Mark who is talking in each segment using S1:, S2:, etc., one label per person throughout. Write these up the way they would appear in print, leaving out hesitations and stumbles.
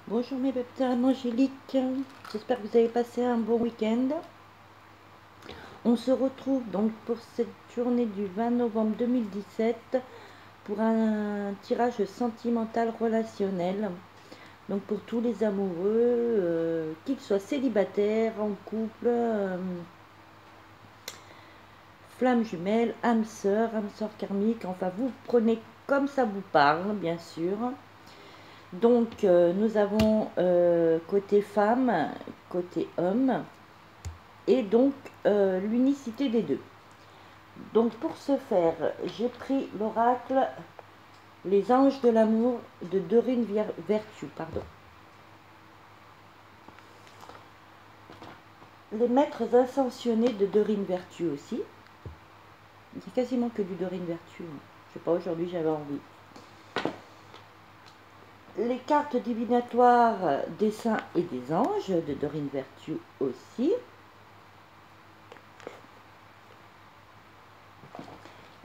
S1: Bonjour mes bébés angéliques, j'espère que vous avez passé un bon week-end. On se retrouve donc pour cette journée du 20 novembre 2017 pour un tirage sentimental relationnel. Donc pour tous les amoureux, qu'ils soient célibataires, en couple, flammes jumelles, âme sœur karmique, enfin vous prenez comme ça vous parle bien sûr. Donc nous avons côté femme, côté homme, et donc l'unicité des deux. Donc pour ce faire, j'ai pris l'oracle Les anges de l'amour de Dorine Virtue. Pardon. Les maîtres ascensionnés de Dorine Virtue aussi. Il y a quasiment que du Dorine Virtue. Je sais pas, aujourd'hui j'avais envie. Les cartes divinatoires des saints et des anges de Dorine Virtue aussi.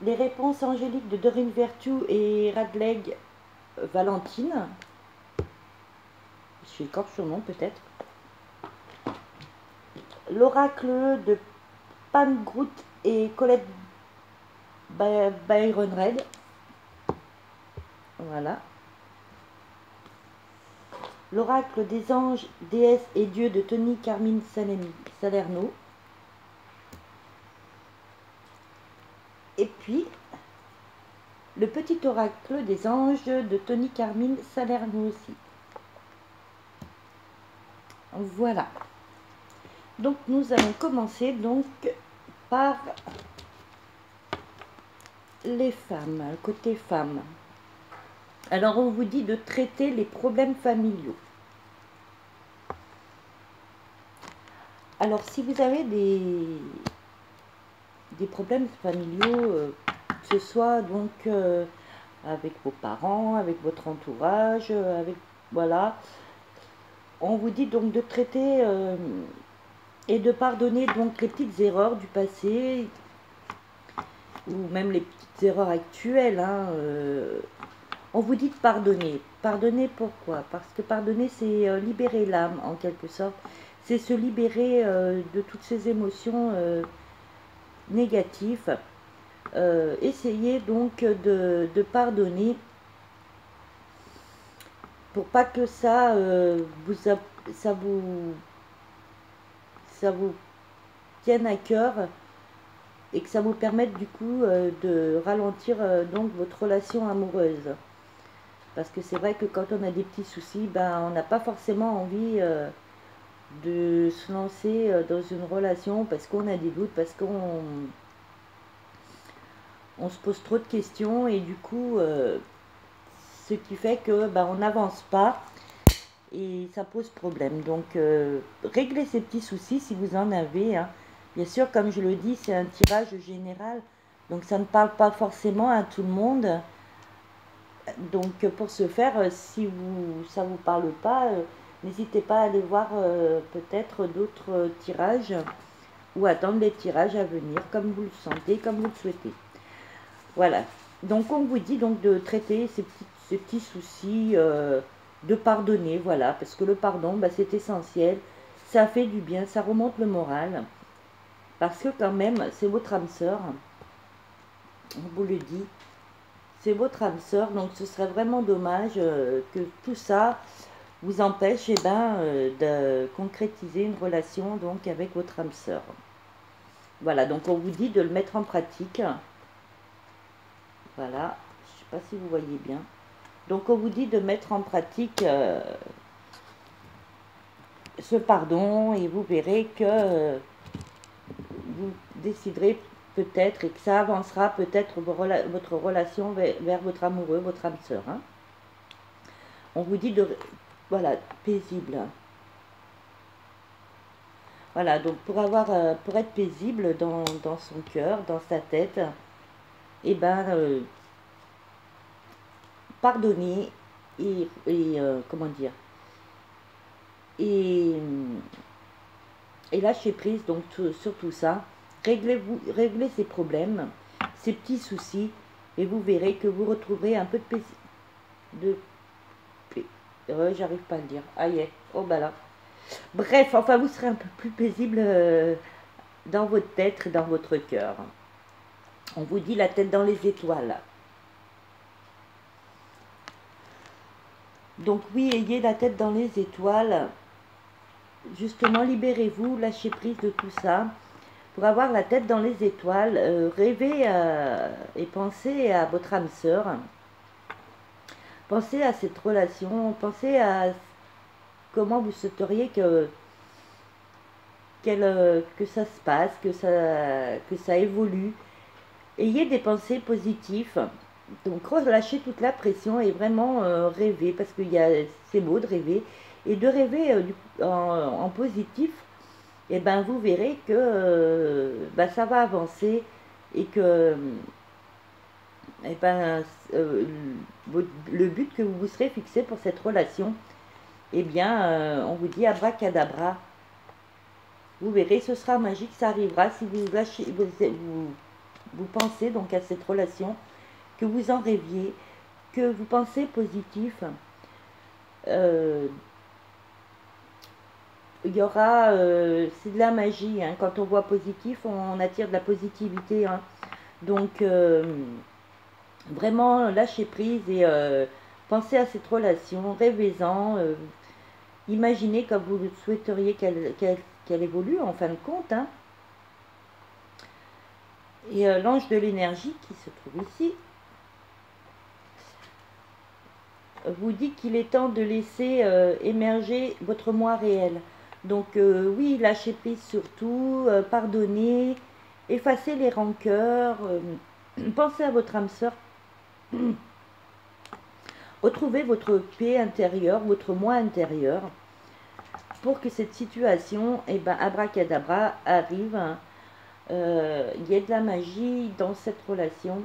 S1: Les réponses angéliques de Dorine Virtue et Radleg Valentine. Je écorche son nom peut-être. L'oracle de Pam Groot et Colette Byron Red. Voilà. L'oracle des anges, déesses et dieux de Tony Carmine Salerno. Et puis, le petit oracle des anges de Tony Carmine Salerno aussi. Voilà. Donc, nous allons commencer donc par les femmes, côté femmes. Alors, on vous dit de traiter les problèmes familiaux. Alors, si vous avez des problèmes familiaux, que ce soit donc avec vos parents, avec votre entourage, avec voilà, on vous dit donc de traiter et de pardonner donc les petites erreurs du passé ou même les petites erreurs actuelles. Hein, on vous dit de pardonner. Pardonner pourquoi? Parce que pardonner, c'est libérer l'âme en quelque sorte. C'est se libérer de toutes ces émotions négatives. Essayez donc de pardonner pour pas que ça, ça vous tienne à cœur et que ça vous permette du coup de ralentir donc votre relation amoureuse. Parce que c'est vrai que quand on a des petits soucis, ben, on n'a pas forcément envie de se lancer dans une relation parce qu'on a des doutes, parce qu'on se pose trop de questions et du coup, ce qui fait que ben, on n'avance pas et ça pose problème. Donc, réglez ces petits soucis si vous en avez. Hein. Bien sûr, comme je le dis, c'est un tirage général, donc ça ne parle pas forcément à tout le monde. Donc, pour ce faire, si ça ne vous parle pas, n'hésitez pas à aller voir peut-être d'autres tirages ou attendre les tirages à venir, comme vous le sentez, comme vous le souhaitez. Voilà. Donc, on vous dit donc de traiter ces petits soucis, de pardonner, voilà, parce que le pardon, bah, c'est essentiel. Ça fait du bien, ça remonte le moral. Parce que quand même, c'est votre âme sœur, on vous le dit, c'est votre âme sœur, donc ce serait vraiment dommage que tout ça vous empêche de concrétiser une relation donc avec votre âme sœur. Voilà, donc on vous dit de le mettre en pratique. Voilà, je ne sais pas si vous voyez bien. Donc on vous dit de mettre en pratique ce pardon et vous verrez que vous déciderez peut-être et que ça avancera peut-être votre relation vers votre amoureux, votre âme sœur. Hein. On vous dit de... Voilà, paisible. Voilà, donc pour être paisible dans son cœur, dans sa tête, et ben pardonner et comment dire, et lâcher prise donc sur tout ça. Réglez ces problèmes, ces petits soucis, et vous verrez que vous retrouverez un peu de J'arrive pas à le dire. Ah yeah. Oh bah là. Bref, enfin vous serez un peu plus paisible dans votre tête et dans votre cœur. On vous dit la tête dans les étoiles. Donc oui, ayez la tête dans les étoiles. Justement, libérez-vous, lâchez prise de tout ça. Pour avoir la tête dans les étoiles, rêvez et pensez à votre âme sœur. Pensez à cette relation, pensez à comment vous souhaiteriez que ça se passe, que ça évolue. Ayez des pensées positives. Donc relâchez toute la pression et vraiment rêver, parce que c'est beau de rêver. Et de rêver en positif, et ben vous verrez que ben, ça va avancer et que et ben, le but que vous vous serez fixé pour cette relation, eh bien, on vous dit abracadabra. Vous verrez, ce sera magique, ça arrivera si vous lâchez, vous pensez donc à cette relation, que vous en rêviez, que vous pensez positif. Il y aura, c'est de la magie, hein. Quand on voit positif, on attire de la positivité, hein. Donc, vraiment, lâchez prise et pensez à cette relation, rêvez-en, imaginez comme vous souhaiteriez qu'elle évolue en fin de compte, hein. Et l'ange de l'énergie qui se trouve ici vous dit qu'il est temps de laisser émerger votre moi réel. Donc oui, lâchez prise surtout, pardonnez, effacez les rancœurs, pensez à votre âme sœur, retrouvez votre paix intérieure, votre moi intérieur, pour que cette situation, eh ben, abracadabra, arrive. Il y a de la magie dans cette relation,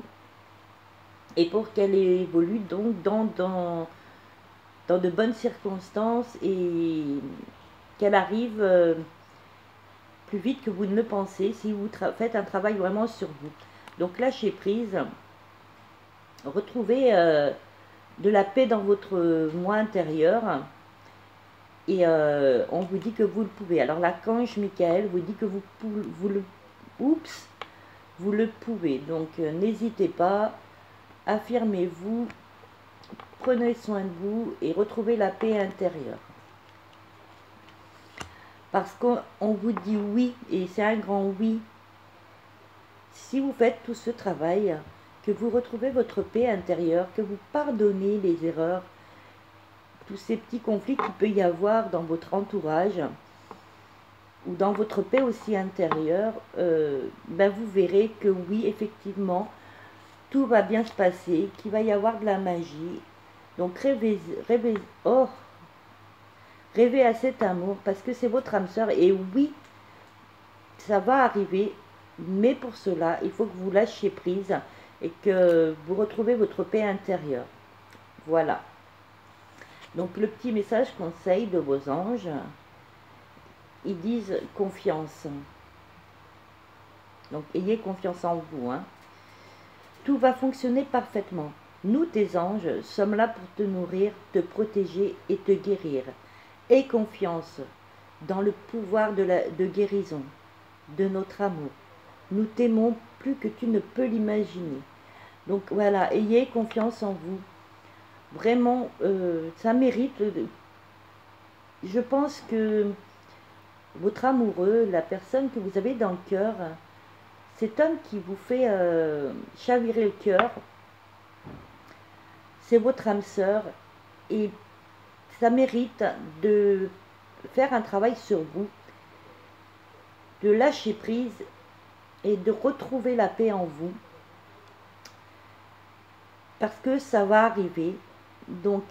S1: et pour qu'elle évolue donc dans de bonnes circonstances et qu'elle arrive plus vite que vous ne le pensez si vous faites un travail vraiment sur vous. Donc lâchez prise, retrouvez de la paix dans votre moi intérieur et on vous dit que vous le pouvez. Alors l'archange Michael vous dit que vous le pouvez. Donc n'hésitez pas, affirmez-vous, prenez soin de vous et retrouvez la paix intérieure. Parce qu'on vous dit oui, et c'est un grand oui. Si vous faites tout ce travail, que vous retrouvez votre paix intérieure, que vous pardonnez les erreurs, tous ces petits conflits qu'il peut y avoir dans votre entourage, ou dans votre paix aussi intérieure, ben vous verrez que oui, effectivement, tout va bien se passer, qu'il va y avoir de la magie. Donc rêvez à cet amour, parce que c'est votre âme sœur, et oui, ça va arriver, mais pour cela, il faut que vous lâchiez prise et que vous retrouvez votre paix intérieure. Voilà. Donc le petit message conseil de vos anges, ils disent confiance. Donc ayez confiance en vous, hein. Tout va fonctionner parfaitement. Nous, tes anges, sommes là pour te nourrir, te protéger et te guérir. Aie confiance dans le pouvoir de guérison, de notre amour. Nous t'aimons plus que tu ne peux l'imaginer. Donc voilà, ayez confiance en vous. Vraiment, ça mérite. Je pense que votre amoureux, la personne que vous avez dans le cœur, cet homme qui vous fait chavirer le cœur, c'est votre âme sœur et ça mérite de faire un travail sur vous, de lâcher prise et de retrouver la paix en vous, parce que ça va arriver. Donc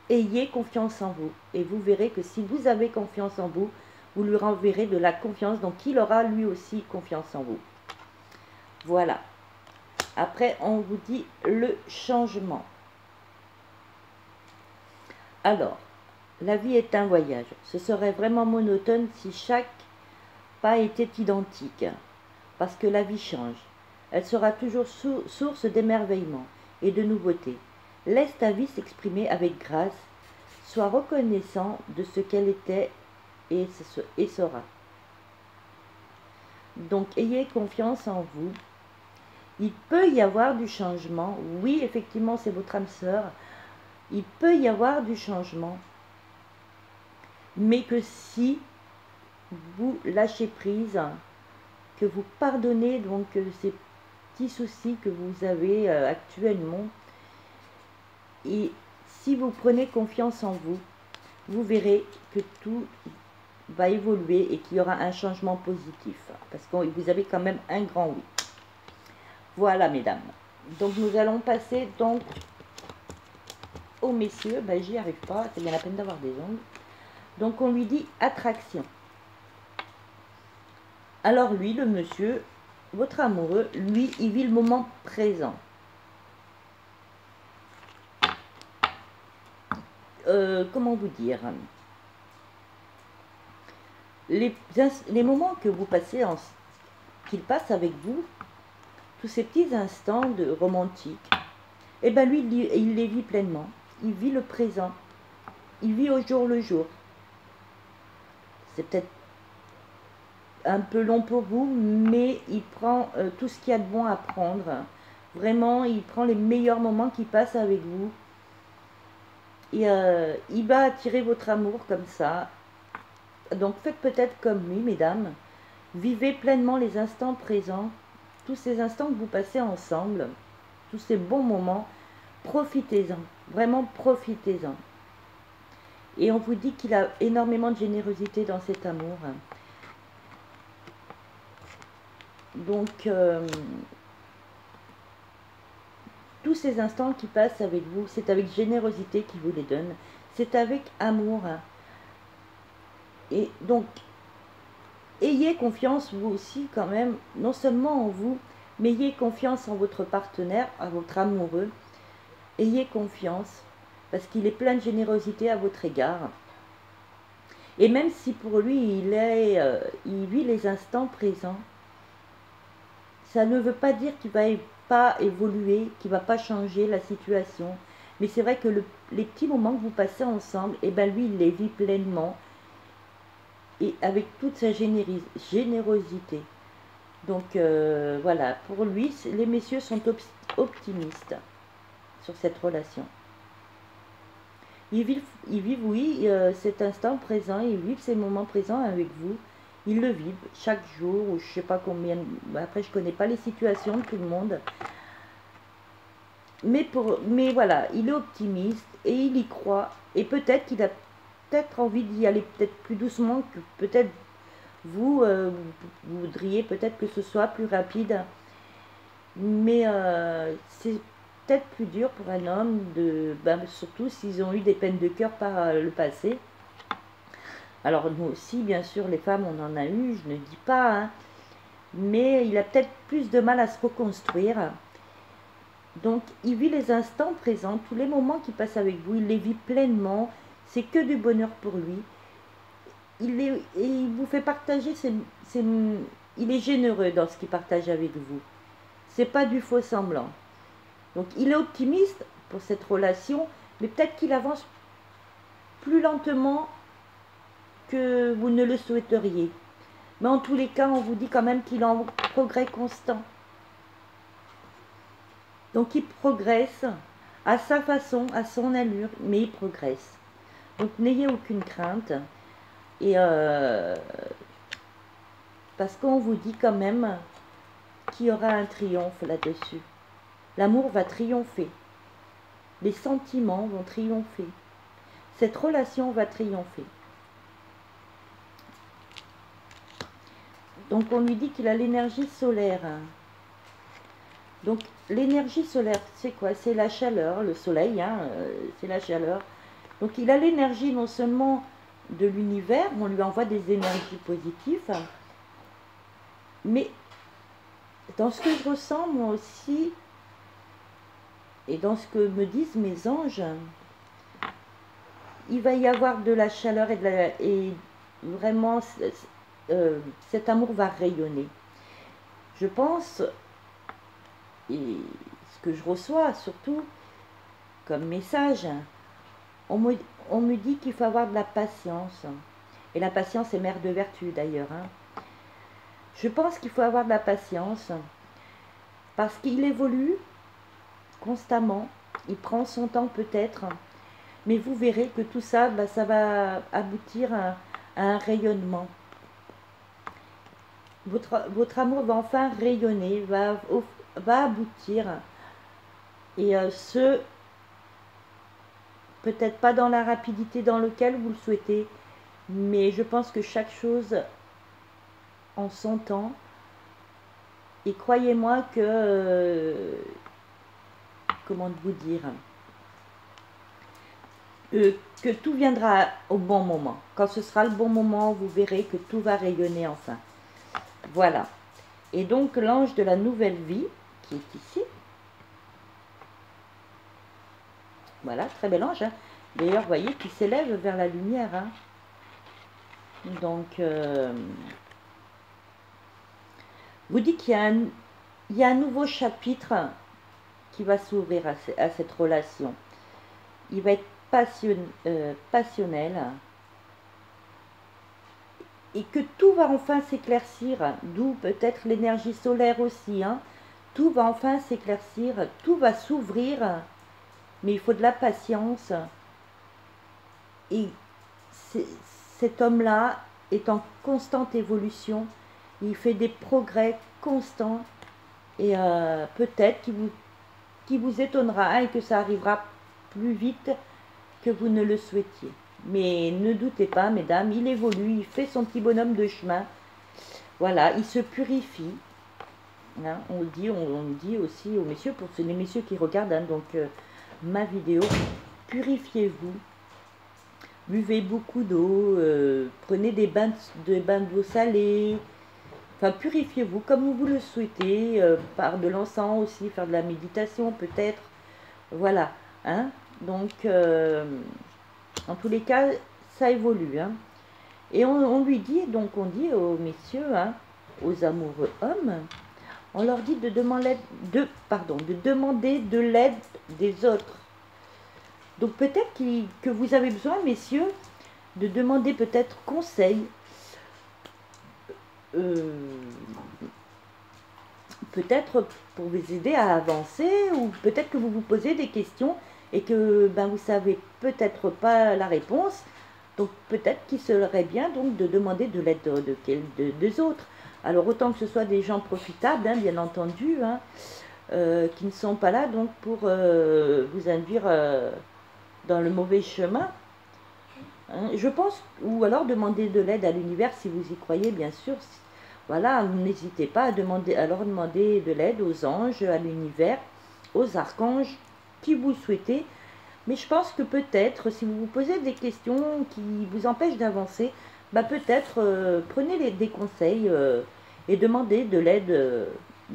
S1: ayez confiance en vous et vous verrez que si vous avez confiance en vous, vous lui renverrez de la confiance, donc il aura lui aussi confiance en vous. Voilà. Après on vous dit le changement. Alors, la vie est un voyage. Ce serait vraiment monotone si chaque pas était identique, parce que la vie change. Elle sera toujours source d'émerveillement et de nouveauté. Laisse ta vie s'exprimer avec grâce. soit reconnaissant de ce qu'elle était et sera. Donc, ayez confiance en vous. Il peut y avoir du changement. Oui, effectivement, c'est votre âme sœur. Il peut y avoir du changement. Mais que si vous lâchez prise, que vous pardonnez donc ces petits soucis que vous avez actuellement, et si vous prenez confiance en vous, vous verrez que tout va évoluer et qu'il y aura un changement positif. Parce que vous avez quand même un grand oui. Voilà, mesdames. Donc, nous allons passer donc aux messieurs. Ben, j'y arrive pas, c'est bien la peine d'avoir des ongles. Donc, on lui dit attraction. Alors, lui, le monsieur, votre amoureux, lui, il vit le moment présent. Comment vous dire, les moments que vous passez, qu'il passe avec vous, tous ces petits instants de romantique, et ben lui, il les vit pleinement. Il vit le présent. Il vit au jour le jour. C'est peut-être un peu long pour vous, mais il prend tout ce qu'il y a de bon à prendre. Vraiment, il prend les meilleurs moments qu'il passe avec vous. Et il va attirer votre amour comme ça. Donc faites peut-être comme lui, mesdames. Vivez pleinement les instants présents. Tous ces instants que vous passez ensemble. Tous ces bons moments. Profitez-en. Vraiment profitez-en. Et on vous dit qu'il a énormément de générosité dans cet amour. Donc, tous ces instants qui passent avec vous, c'est avec générosité qu'il vous les donne. C'est avec amour. Et donc, ayez confiance vous aussi quand même, non seulement en vous, mais ayez confiance en votre partenaire, à votre amoureux. Ayez confiance, parce qu'il est plein de générosité à votre égard. Et même si pour lui, il vit les instants présents, ça ne veut pas dire qu'il ne va pas évoluer, qu'il ne va pas changer la situation. Mais c'est vrai que les petits moments que vous passez ensemble, et ben lui, il les vit pleinement. Et avec toute sa générosité. Donc voilà, pour lui, les messieurs sont optimistes sur cette relation. Ils vivent oui, cet instant présent, ils vivent ces moments présents avec vous. Ils le vivent chaque jour, ou je sais pas combien. Après, je connais pas les situations de tout le monde. Mais voilà, il est optimiste et il y croit. Et peut-être qu'il a peut-être envie d'y aller peut-être plus doucement, que peut-être vous, vous voudriez peut-être que ce soit plus rapide. Mais c'est peut-être plus dur pour un homme, surtout s'ils ont eu des peines de cœur par le passé. Alors nous aussi, bien sûr, les femmes, on en a eu, je ne dis pas, hein, mais il a peut-être plus de mal à se reconstruire. Donc, il vit les instants présents, tous les moments qu'il passe avec vous, il les vit pleinement, c'est que du bonheur pour lui. Et il vous fait partager, il est généreux dans ce qu'il partage avec vous. C'est pas du faux semblant. Donc, il est optimiste pour cette relation, mais peut-être qu'il avance plus lentement que vous ne le souhaiteriez. Mais en tous les cas, on vous dit quand même qu'il est en progrès constant. Donc il progresse à sa façon, à son allure, mais il progresse. Donc n'ayez aucune crainte. Et parce qu'on vous dit quand même qu'il y aura un triomphe là-dessus. L'amour va triompher. Les sentiments vont triompher. Cette relation va triompher. Donc on lui dit qu'il a l'énergie solaire. Donc l'énergie solaire, c'est quoi? C'est la chaleur, le soleil, hein, c'est la chaleur. Donc il a l'énergie non seulement de l'univers, on lui envoie des énergies positives, mais dans ce que je ressens moi aussi, et dans ce que me disent mes anges, il va y avoir de la chaleur et vraiment cet amour va rayonner. Je pense, et ce que je reçois surtout comme message, on on me dit qu'il faut avoir de la patience. Et la patience est mère de vertu d'ailleurs. Hein. Je pense qu'il faut avoir de la patience parce qu'il évolue constamment. Il prend son temps peut-être. Mais vous verrez que tout ça, bah, ça va aboutir à un rayonnement. Votre amour va enfin rayonner, va aboutir. Et peut-être pas dans la rapidité dans laquelle vous le souhaitez, mais je pense que chaque chose en son temps. Et croyez-moi que, comment vous dire, que tout viendra au bon moment. Quand ce sera le bon moment, vous verrez que tout va rayonner enfin. Voilà. Et donc l'ange de la nouvelle vie, qui est ici. Voilà, très bel ange. Hein. D'ailleurs, vous voyez qu'il s'élève vers la lumière. Hein. Donc, vous dit qu'il y a un nouveau chapitre qui va s'ouvrir à cette relation. Il va être passionnel. Et que tout va enfin s'éclaircir, d'où peut-être l'énergie solaire aussi. Hein. Tout va enfin s'éclaircir, tout va s'ouvrir, mais il faut de la patience. Et cet homme-là est en constante évolution, il fait des progrès constants, et peut-être qu'il vous étonnera et que ça arrivera plus vite que vous ne le souhaitiez. Mais ne doutez pas, mesdames, il évolue, il fait son petit bonhomme de chemin. Voilà, il se purifie. Hein, on dit aussi aux messieurs, pour les messieurs qui regardent hein, donc ma vidéo, purifiez-vous. Buvez beaucoup d'eau, prenez des bains d'eau salée. Enfin, purifiez-vous comme vous le souhaitez, par de l'encens aussi, faire de la méditation peut-être. Voilà, hein. Donc, en tous les cas, ça évolue. Hein. Et on lui dit, donc on dit aux messieurs, hein, aux amoureux hommes, on leur dit de demander de l'aide des autres. Donc peut-être que vous avez besoin, messieurs, de demander peut-être conseil, peut-être pour vous aider à avancer, ou peut-être que vous vous posez des questions et que ben, vous ne savez peut-être pas la réponse. Donc peut-être qu'il serait bien donc de demander de l'aide des autres. Alors autant que ce soit des gens profitables, hein, bien entendu, hein, qui ne sont pas là donc pour vous induire dans le mauvais chemin. Hein, je pense, ou alors demander de l'aide à l'univers si vous y croyez, bien sûr. Voilà, n'hésitez pas à leur demander de l'aide aux anges, à l'univers, aux archanges, qui vous souhaitez. Mais je pense que peut-être, si vous vous posez des questions qui vous empêchent d'avancer, bah peut-être prenez des conseils et demandez de l'aide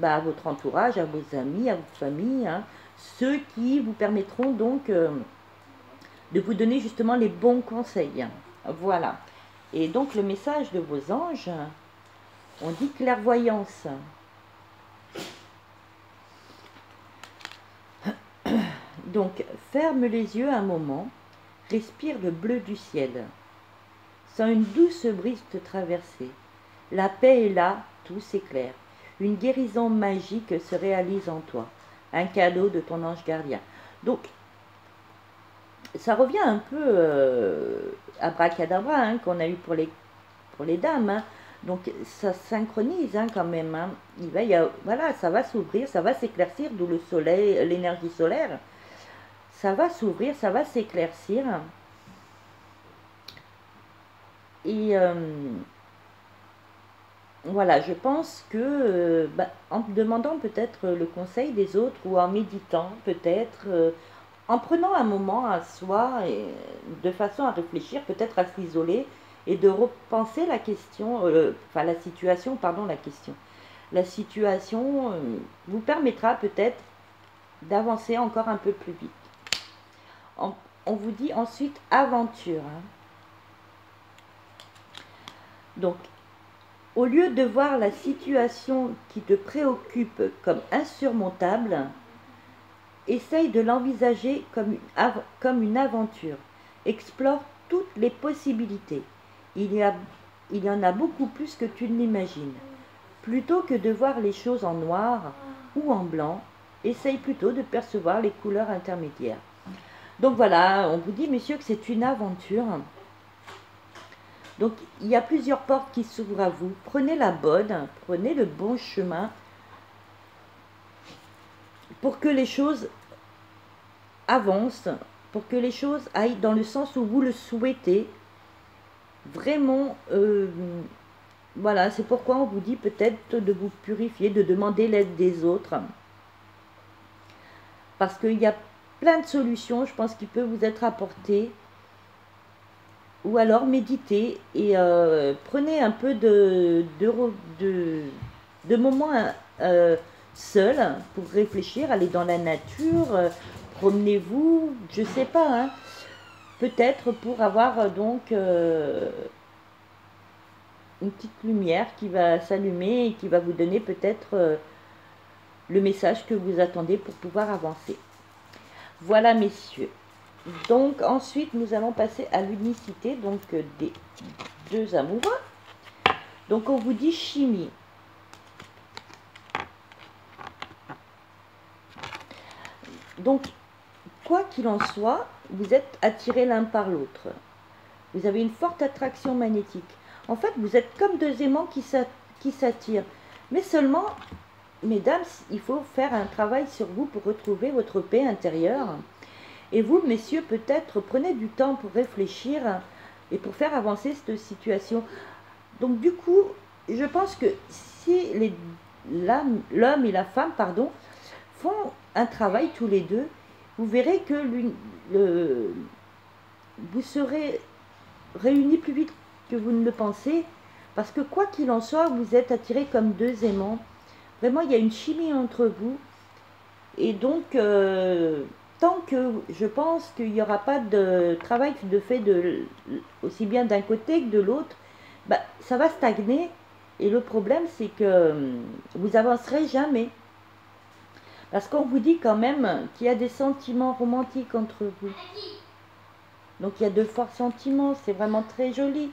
S1: à votre entourage, à vos amis, à votre famille, hein, ceux qui vous permettront donc de vous donner justement les bons conseils. Voilà. Et donc le message de vos anges, on dit clairvoyance. Donc, ferme les yeux un moment, respire le bleu du ciel. Sens une douce brise te traverser. La paix est là, tout s'éclaire. Une guérison magique se réalise en toi. Un cadeau de ton ange gardien. Donc, ça revient un peu à Abracadabra hein, qu'on a eu pour les dames. Hein. Donc, ça synchronise hein, quand même. Hein. Voilà, ça va s'ouvrir, ça va s'éclaircir, d'où le soleil, l'énergie solaire. Ça va s'ouvrir, ça va s'éclaircir. Et voilà, je pense que en demandant peut-être le conseil des autres ou en méditant peut-être, en prenant un moment à soi et de façon à réfléchir, peut-être à s'isoler et de repenser la question, la situation, pardon, la question. La situation vous permettra peut-être d'avancer encore un peu plus vite. On vous dit ensuite aventure. Hein. Donc, au lieu de voir la situation qui te préoccupe comme insurmontable, essaye de l'envisager comme une aventure. Explore toutes les possibilités. Il y en a beaucoup plus que tu ne l'imagines. Plutôt que de voir les choses en noir ou en blanc, essaye plutôt de percevoir les couleurs intermédiaires. Donc voilà, on vous dit, messieurs, que c'est une aventure. Donc il y a plusieurs portes qui s'ouvrent à vous. Prenez la bonne, prenez le bon chemin pour que les choses avancent, pour que les choses aillent dans le sens où vous le souhaitez. Vraiment, voilà, c'est pourquoi on vous dit peut-être de vous purifier, de demander l'aide des autres. Parce qu'il y a plein de solutions, je pense, qui peuvent vous être apportées. Ou alors méditez et prenez un peu de moments seul pour réfléchir, allez dans la nature, promenez-vous, je sais pas, hein, peut-être pour avoir donc une petite lumière qui va s'allumer et qui va vous donner peut-être le message que vous attendez pour pouvoir avancer. Voilà, messieurs. Donc ensuite nous allons passer à l'unicité donc des deux amoureux. Donc on vous dit chimie. Donc quoi qu'il en soit, vous êtes attirés l'un par l'autre. Vous avez une forte attraction magnétique. En fait, vous êtes comme deux aimants qui s'attirent. Mais seulement, mesdames, il faut faire un travail sur vous pour retrouver votre paix intérieure. Et vous, messieurs, peut-être prenez du temps pour réfléchir et pour faire avancer cette situation. Donc du coup, je pense que si l'homme et la femme, pardon, font un travail tous les deux, vous verrez que vous serez réunis plus vite que vous ne le pensez, parce que quoi qu'il en soit, vous êtes attirés comme deux aimants. Vraiment, il y a une chimie entre vous. Et donc, tant que je pense qu'il n'y aura pas de travail de fait aussi bien d'un côté que de l'autre, bah, ça va stagner. Et le problème, c'est que vous avancerez jamais. Parce qu'on vous dit quand même qu'il y a des sentiments romantiques entre vous. Donc il y a de forts sentiments, c'est vraiment très joli.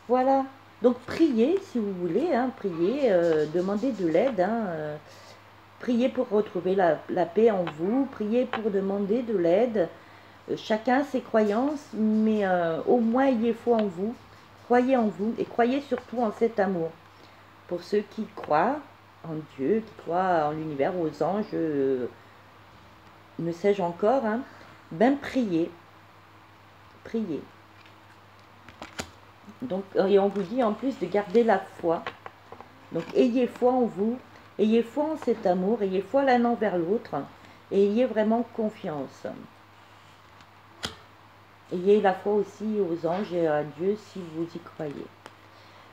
S1: Voilà. Donc priez si vous voulez, hein, priez, demandez de l'aide. Hein, priez pour retrouver la paix en vous, priez pour demander de l'aide. Chacun ses croyances, mais au moins ayez foi en vous, croyez en vous et croyez surtout en cet amour. Pour ceux qui croient en Dieu, qui croient en l'univers, aux anges, ne sais-je encore, hein, ben priez, priez. Donc, et on vous dit en plus de garder la foi. Donc ayez foi en vous, ayez foi en cet amour, ayez foi l'un envers l'autre, et ayez vraiment confiance. Ayez la foi aussi aux anges et à Dieu si vous y croyez.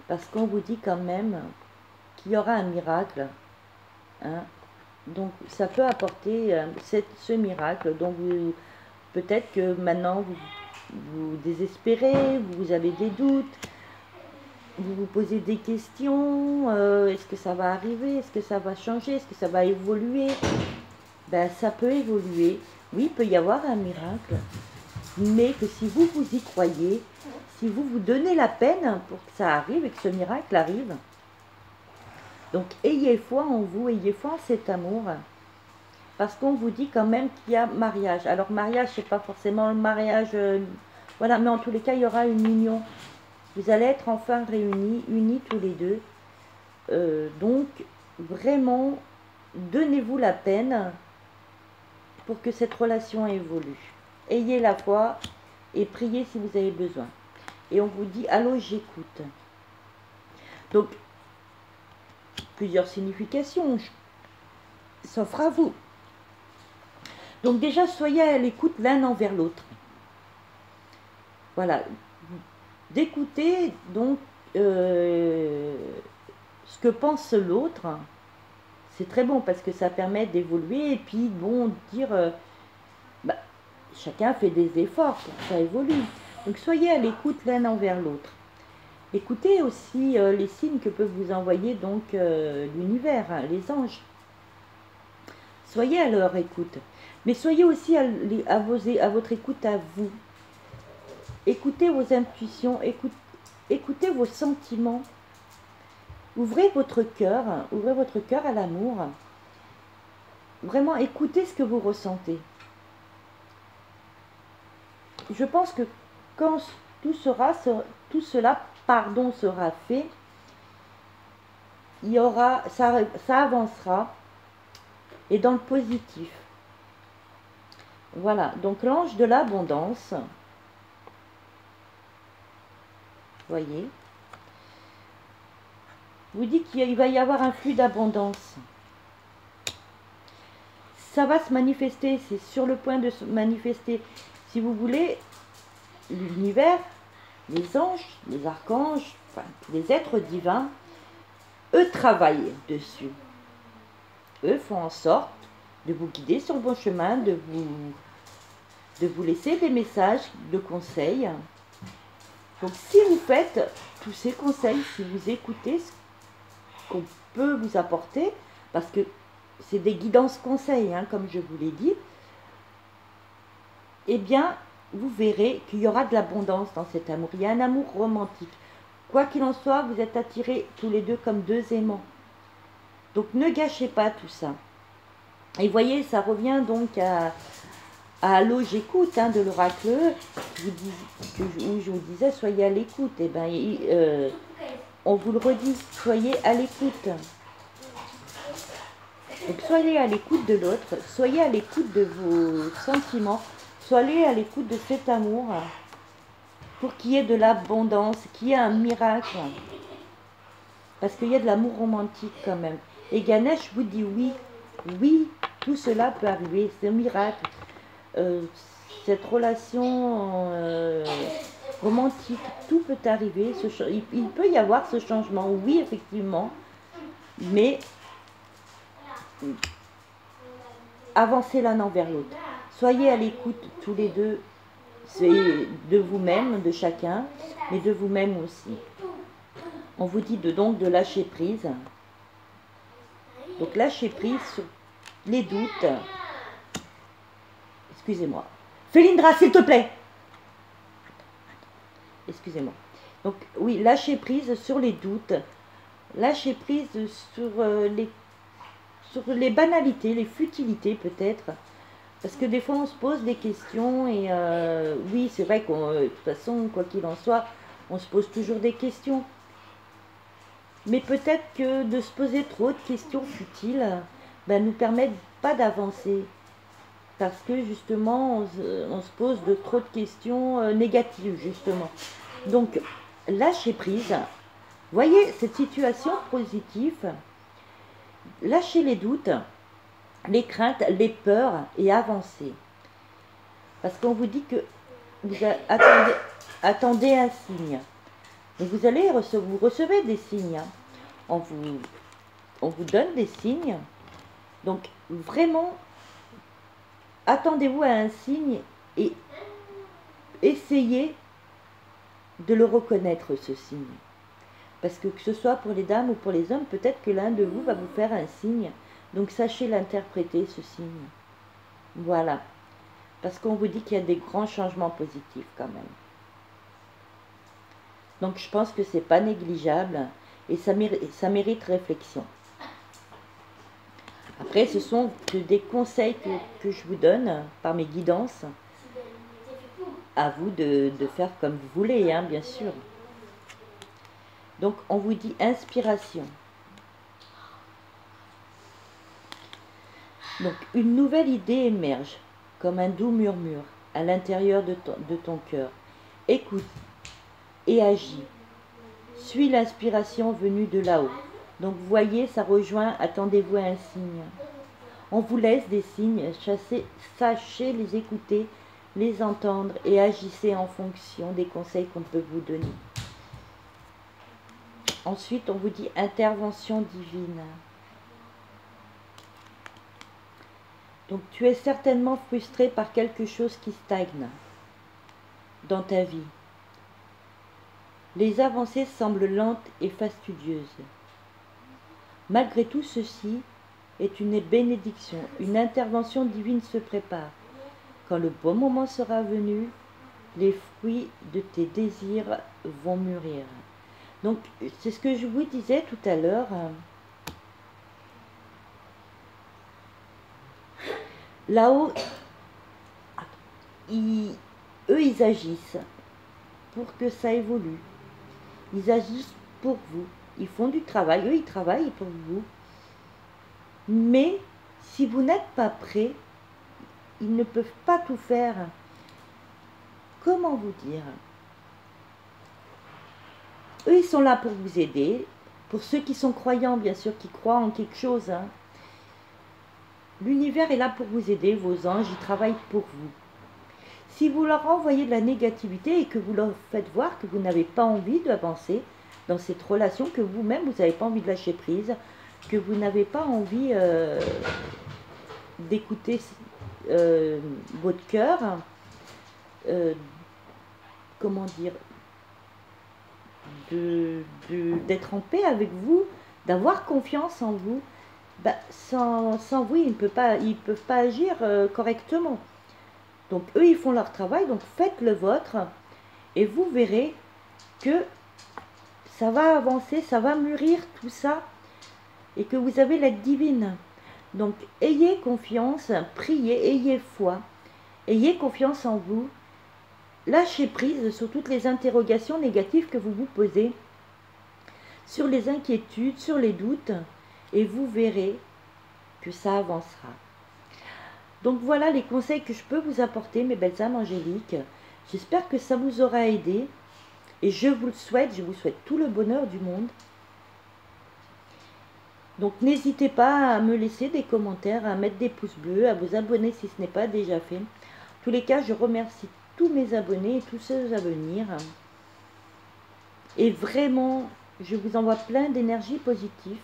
S1: Parce qu'on vous dit quand même qu'il y aura un miracle. Hein. Donc ça peut apporter ce miracle. Donc peut-être que maintenant vous désespérez, vous avez des doutes, vous vous posez des questions, est-ce que ça va arriver, est-ce que ça va changer, est-ce que ça va évoluer? Ben ça peut évoluer, oui il peut y avoir un miracle, mais que si vous vous y croyez, si vous vous donnez la peine pour que ça arrive et que ce miracle arrive, donc ayez foi en vous, ayez foi en cet amour, parce qu'on vous dit quand même qu'il y a mariage. Alors mariage, c'est pas forcément le mariage, voilà, mais en tous les cas, il y aura une union. Vous allez être enfin réunis, unis tous les deux. Donc, vraiment, donnez-vous la peine pour que cette relation évolue. Ayez la foi et priez si vous avez besoin. Et on vous dit, allô, j'écoute. Donc, plusieurs significations s'offrent à vous. Donc déjà, soyez à l'écoute l'un envers l'autre. Voilà. D'écouter donc ce que pense l'autre, c'est très bon parce que ça permet d'évoluer et puis bon, dire bah, chacun fait des efforts pour que ça évolue. Donc soyez à l'écoute l'un envers l'autre. Écoutez aussi les signes que peuvent vous envoyer donc l'univers, hein, les anges. Soyez à leur écoute. Mais soyez aussi à votre écoute à vous. écoutez vos intuitions, écoutez vos sentiments. Ouvrez votre cœur à l'amour. Vraiment, écoutez ce que vous ressentez. Je pense que quand tout cela sera fait, il y aura, ça avancera, et dans le positif. Voilà, donc l'ange de l'abondance, voyez, vous dit qu'il va y avoir un flux d'abondance. Ça va se manifester, c'est sur le point de se manifester. Si vous voulez, l'univers, les anges, les archanges, enfin, les êtres divins, eux travaillent dessus. Eux font en sorte de vous guider sur le bon chemin, de vous laisser des messages de conseils. Donc si vous faites tous ces conseils, si vous écoutez ce qu'on peut vous apporter, parce que c'est des guidances conseils, hein, comme je vous l'ai dit, eh bien, vous verrez qu'il y aura de l'abondance dans cet amour. Il y a un amour romantique. Quoi qu'il en soit, vous êtes attirés tous les deux comme deux aimants. Donc ne gâchez pas tout ça. Et voyez, ça revient donc à Allô, j'écoute, hein, de l'oracle, où je vous disais, soyez à l'écoute. Et bien, on vous le redit, soyez à l'écoute. Donc soyez à l'écoute de l'autre, soyez à l'écoute de vos sentiments, soyez à l'écoute de cet amour, pour qu'il y ait de l'abondance, qu'il y ait un miracle. Parce qu'il y a de l'amour romantique quand même. Et Ganesh vous dit oui, oui, tout cela peut arriver, c'est un miracle. Cette relation romantique, tout peut arriver, il peut y avoir ce changement, oui, effectivement, mais avancez l'un envers l'autre. Soyez à l'écoute tous les deux, de vous-même, de chacun, mais de vous-même aussi. On vous dit donc de lâcher prise. Donc lâcher prise sur les doutes. Excusez-moi. Félindra, s'il te plaît. Excusez-moi. Donc oui, lâcher prise sur les doutes. Lâcher prise sur les banalités, les futilités peut-être. Parce que des fois on se pose des questions et oui, c'est vrai qu'on, de toute façon, quoi qu'il en soit, on se pose toujours des questions. Mais peut-être que de se poser trop de questions futiles nous permet pas d'avancer. Parce que justement, on se pose de trop de questions négatives, justement. Donc, lâchez prise. Voyez cette situation positive. Lâchez les doutes, les craintes, les peurs et avancez. Parce qu'on vous dit que vous attendez un signe. Et vous recevez des signes. On vous donne des signes. Donc, vraiment, attendez-vous à un signe et essayez de le reconnaître, ce signe. Parce que ce soit pour les dames ou pour les hommes, peut-être que l'un de vous va vous faire un signe. Donc sachez l'interpréter, ce signe. Voilà. Parce qu'on vous dit qu'il y a des grands changements positifs quand même. Donc je pense que c'est pas négligeable et ça mérite réflexion. Après, ce sont que des conseils que je vous donne par mes guidances. À vous de faire comme vous voulez, hein, bien sûr. Donc, on vous dit inspiration. Donc, une nouvelle idée émerge, comme un doux murmure, à l'intérieur de ton cœur. Écoute et agis. Suis l'inspiration venue de là-haut. Donc, voyez, ça rejoint, attendez-vous à un signe. On vous laisse des signes, sachez les écouter, les entendre et agissez en fonction des conseils qu'on peut vous donner. Ensuite, on vous dit intervention divine. Donc, tu es certainement frustré par quelque chose qui stagne dans ta vie. Les avancées semblent lentes et fastidieuses. Malgré tout ceci est une bénédiction, une intervention divine se prépare. Quand le bon moment sera venu, les fruits de tes désirs vont mûrir. Donc, c'est ce que je vous disais tout à l'heure. Là-haut, eux, ils agissent pour que ça évolue. Ils agissent pour vous. Ils font du travail. Eux, ils travaillent pour vous. Mais, si vous n'êtes pas prêt, ils ne peuvent pas tout faire. Comment vous dire? Eux, ils sont là pour vous aider. Pour ceux qui sont croyants, bien sûr, qui croient en quelque chose. Hein. L'univers est là pour vous aider. Vos anges, ils travaillent pour vous. Si vous leur envoyez de la négativité et que vous leur faites voir que vous n'avez pas envie d'avancer dans cette relation, que vous-même, vous n'avez pas envie de lâcher prise, que vous n'avez pas envie d'écouter votre cœur, comment dire, d'être en paix avec vous, d'avoir confiance en vous, bah, sans vous, ils ne peuvent pas agir correctement. Donc eux, ils font leur travail, donc faites le vôtre, et vous verrez que ça va avancer, ça va mûrir tout ça, et que vous avez l'aide divine. Donc ayez confiance, priez, ayez foi, ayez confiance en vous, lâchez prise sur toutes les interrogations négatives que vous vous posez, sur les inquiétudes, sur les doutes, et vous verrez que ça avancera. Donc voilà les conseils que je peux vous apporter, mes belles âmes angéliques. J'espère que ça vous aura aidé. Et je vous le souhaite, je vous souhaite tout le bonheur du monde. Donc n'hésitez pas à me laisser des commentaires, à mettre des pouces bleus, à vous abonner si ce n'est pas déjà fait. En tous les cas, je remercie tous mes abonnés et tous ceux à venir. Et vraiment, je vous envoie plein d'énergie positive.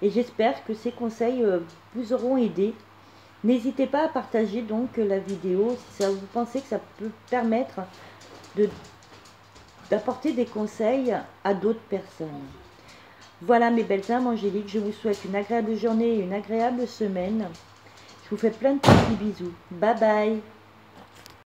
S1: Et j'espère que ces conseils vous auront aidé. N'hésitez pas à partager donc la vidéo si vous pensez que ça peut permettre d'apporter des conseils à d'autres personnes. Voilà mes belles âmes angéliques, je vous souhaite une agréable journée et une agréable semaine. Je vous fais plein de petits bisous. Bye bye.